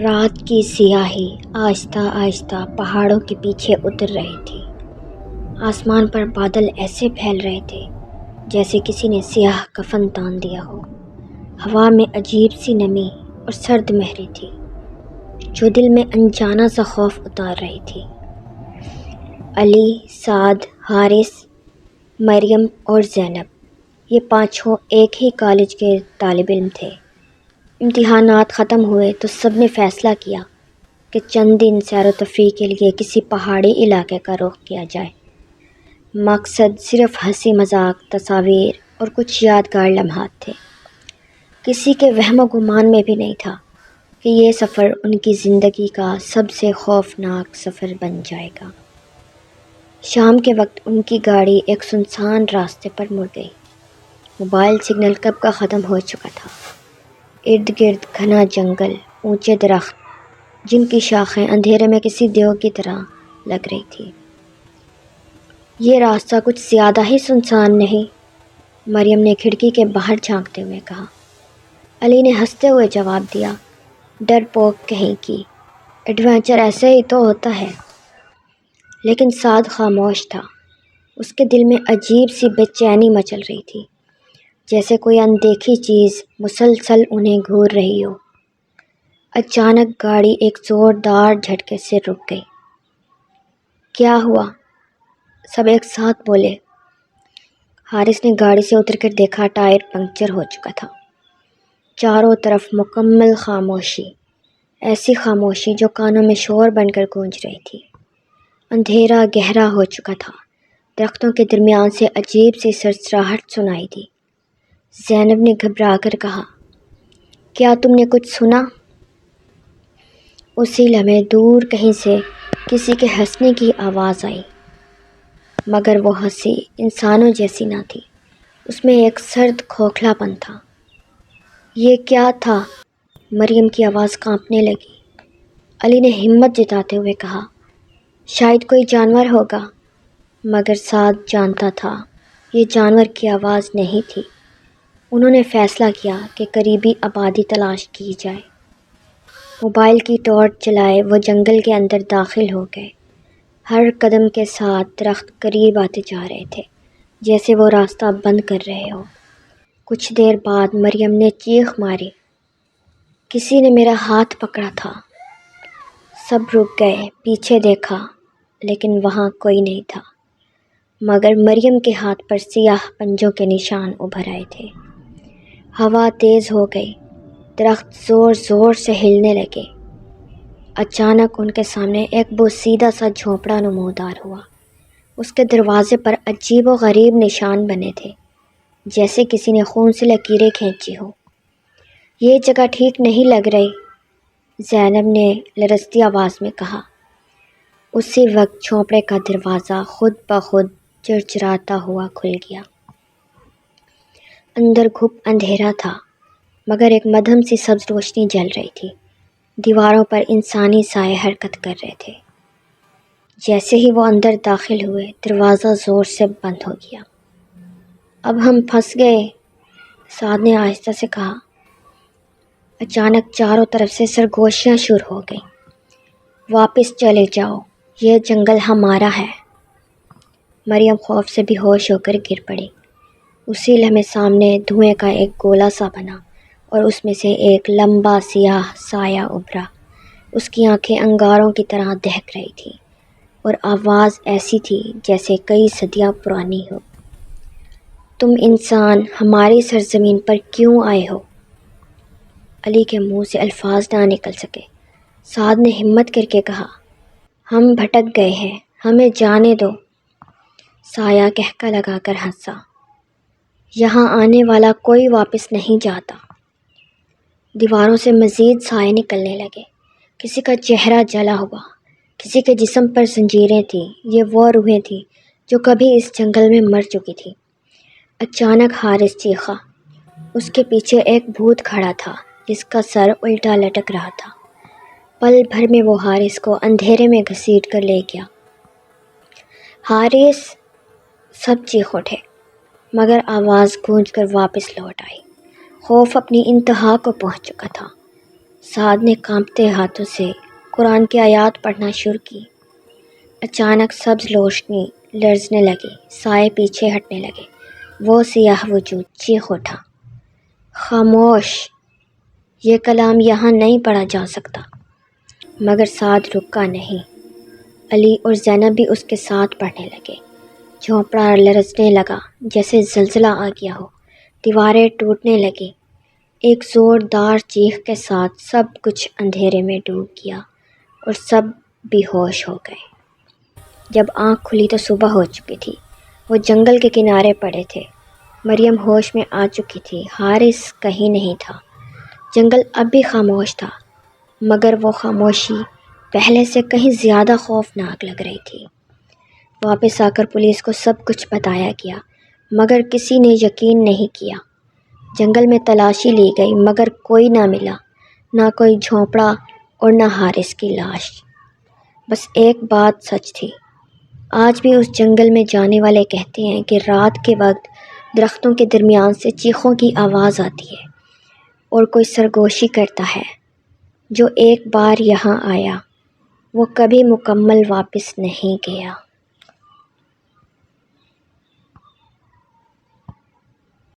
رات کی سیاہی آہستہ آہستہ پہاڑوں کے پیچھے اتر رہی تھی۔ آسمان پر بادل ایسے پھیل رہے تھے جیسے کسی نے سیاہ کفن تان دیا ہو۔ ہوا میں عجیب سی نمی اور سرد مہری تھی جو دل میں انجانا سا خوف اتار رہی تھی۔ علی، سعد، حارث، مریم اور زینب، یہ پانچوں ایک ہی کالج کے طالب علم تھے۔ امتحانات ختم ہوئے تو سب نے فیصلہ کیا کہ چند دن سیر و تفریح کے لیے کسی پہاڑی علاقے کا رخ کیا جائے۔ مقصد صرف ہنسی مذاق، تصاویر اور کچھ یادگار لمحات تھے۔ کسی کے وہم و گمان میں بھی نہیں تھا کہ یہ سفر ان کی زندگی کا سب سے خوفناک سفر بن جائے گا۔ شام کے وقت ان کی گاڑی ایک سنسان راستے پر مڑ گئی۔ موبائل سگنل کب کا ختم ہو چکا تھا۔ ارد گرد گھنا جنگل، اونچے درخت جن کی شاخیں اندھیرے میں کسی دیو کی طرح لگ رہی تھی۔ یہ راستہ کچھ زیادہ ہی سنسان نہیں؟ مریم نے کھڑکی کے باہر جھانکتے ہوئے کہا۔ علی نے ہنستے ہوئے جواب دیا، ڈرپوک کہیں کی، ایڈونچر ایسے ہی تو ہوتا ہے۔ لیکن سعد خاموش تھا۔ اس کے دل میں عجیب سی بے چینی مچل رہی تھی، جیسے کوئی اندیکھی چیز مسلسل انہیں گھور رہی ہو۔ اچانک گاڑی ایک زوردار جھٹکے سے رک گئی۔ کیا ہوا؟ سب ایک ساتھ بولے۔ حارث نے گاڑی سے اتر کر دیکھا، ٹائر پنکچر ہو چکا تھا۔ چاروں طرف مکمل خاموشی، ایسی خاموشی جو کانوں میں شور بن کر گونج رہی تھی۔ اندھیرا گہرا ہو چکا تھا۔ درختوں کے درمیان سے عجیب سی سرسراہٹ سنائی دی۔ زینب نے گھبرا کر کہا، کیا تم نے کچھ سنا؟ اسی لمحے دور کہیں سے کسی کے ہنسنے کی آواز آئی، مگر وہ ہنسی انسانوں جیسی نہ تھی۔ اس میں ایک سرد کھوکھلا پن تھا۔ یہ کیا تھا؟ مریم کی آواز کانپنے لگی۔ علی نے ہمت جتاتے ہوئے کہا، شاید کوئی جانور ہوگا، مگر سعد جانتا تھا یہ جانور کی آواز نہیں تھی۔ انہوں نے فیصلہ کیا کہ قریبی آبادی تلاش کی جائے۔ موبائل کی ٹارچ جلائے وہ جنگل کے اندر داخل ہو گئے۔ ہر قدم کے ساتھ درخت قریب آتے جا رہے تھے، جیسے وہ راستہ بند کر رہے ہو۔ کچھ دیر بعد مریم نے چیخ ماری، کسی نے میرا ہاتھ پکڑا تھا۔ سب رک گئے، پیچھے دیکھا، لیکن وہاں کوئی نہیں تھا، مگر مریم کے ہاتھ پر سیاہ پنجوں کے نشان ابھر آئے تھے۔ ہوا تیز ہو گئی، درخت زور زور سے ہلنے لگے۔ اچانک ان کے سامنے ایک بوسیدہ سا جھونپڑا نمودار ہوا۔ اس کے دروازے پر عجیب و غریب نشان بنے تھے، جیسے کسی نے خون سے لکیریں کھینچی ہو۔ یہ جگہ ٹھیک نہیں لگ رہی، زینب نے لرزتی آواز میں کہا۔ اسی وقت جھونپڑے کا دروازہ خود بخود چرچراتا ہوا کھل گیا۔ اندر گھپ اندھیرا تھا، مگر ایک مدھم سی سبز روشنی جل رہی تھی۔ دیواروں پر انسانی سائے حرکت کر رہے تھے۔ جیسے ہی وہ اندر داخل ہوئے، دروازہ زور سے بند ہو گیا۔ اب ہم پھنس گئے، سعد نے آہستہ سے کہا۔ اچانک چاروں طرف سے سرگوشیاں شروع ہو گئیں۔ واپس چلے جاؤ، یہ جنگل ہمارا ہے۔ مریم خوف سے بے ہوش ہو کر گر پڑی۔ اسی لمحے سامنے دھوئیں کا ایک گولا سا بنا اور اس میں سے ایک لمبا سیاہ سایہ ابھرا۔ اس کی آنکھیں انگاروں کی طرح دہک رہی تھیں اور آواز ایسی تھی جیسے کئی صدیاں پرانی ہو۔ تم انسان ہماری سرزمین پر کیوں آئے ہو؟ علی کے منہ سے الفاظ نہ نکل سکے۔ سعد نے ہمت کر کے کہا، ہم بھٹک گئے ہیں، ہمیں جانے دو۔ سایہ کہکا لگا کر ہنسا، یہاں آنے والا کوئی واپس نہیں جاتا۔ دیواروں سے مزید سائے نکلنے لگے۔ کسی کا چہرہ جلا ہوا، کسی کے جسم پر زنجیریں تھیں۔ یہ وہ روحیں تھیں جو کبھی اس جنگل میں مر چکی تھیں۔ اچانک حارث چیخا۔ اس کے پیچھے ایک بھوت کھڑا تھا جس کا سر الٹا لٹک رہا تھا۔ پل بھر میں وہ حارث کو اندھیرے میں گھسیٹ کر لے گیا۔ حارث! سب چیخ اٹھے، مگر آواز گونج کر واپس لوٹ آئی۔ خوف اپنی انتہا کو پہنچ چکا تھا۔ سعد نے کانپتے ہاتھوں سے قرآن کی آیات پڑھنا شروع کی۔ اچانک سبز روشنی لرزنے لگی، سائے پیچھے ہٹنے لگے، وہ سیاہ وجود چیخ اٹھا، خاموش! یہ کلام یہاں نہیں پڑھا جا سکتا۔ مگر سعد رکا نہیں۔ علی اور زینب بھی اس کے ساتھ پڑھنے لگے۔ جھونپڑا لرزنے لگا جیسے زلزلہ آ گیا ہو، دیواریں ٹوٹنے لگیں۔ ایک زوردار چیخ کے ساتھ سب کچھ اندھیرے میں ڈوب گیا اور سب بے ہوش ہو گئے۔ جب آنکھ کھلی تو صبح ہو چکی تھی۔ وہ جنگل کے کنارے پڑے تھے۔ مریم ہوش میں آ چکی تھی، حارث کہیں نہیں تھا۔ جنگل اب بھی خاموش تھا، مگر وہ خاموشی پہلے سے کہیں زیادہ خوفناک لگ رہی تھی۔ واپس آ کر پولیس کو سب کچھ بتایا گیا، مگر کسی نے یقین نہیں کیا۔ جنگل میں تلاشی لی گئی مگر کوئی نہ ملا، نہ کوئی جھونپڑا اور نہ حارث کی لاش۔ بس ایک بات سچ تھی، آج بھی اس جنگل میں جانے والے کہتے ہیں کہ رات کے وقت درختوں کے درمیان سے چیخوں کی آواز آتی ہے اور کوئی سرگوشی کرتا ہے۔ جو ایک بار یہاں آیا وہ کبھی مکمل واپس نہیں گیا۔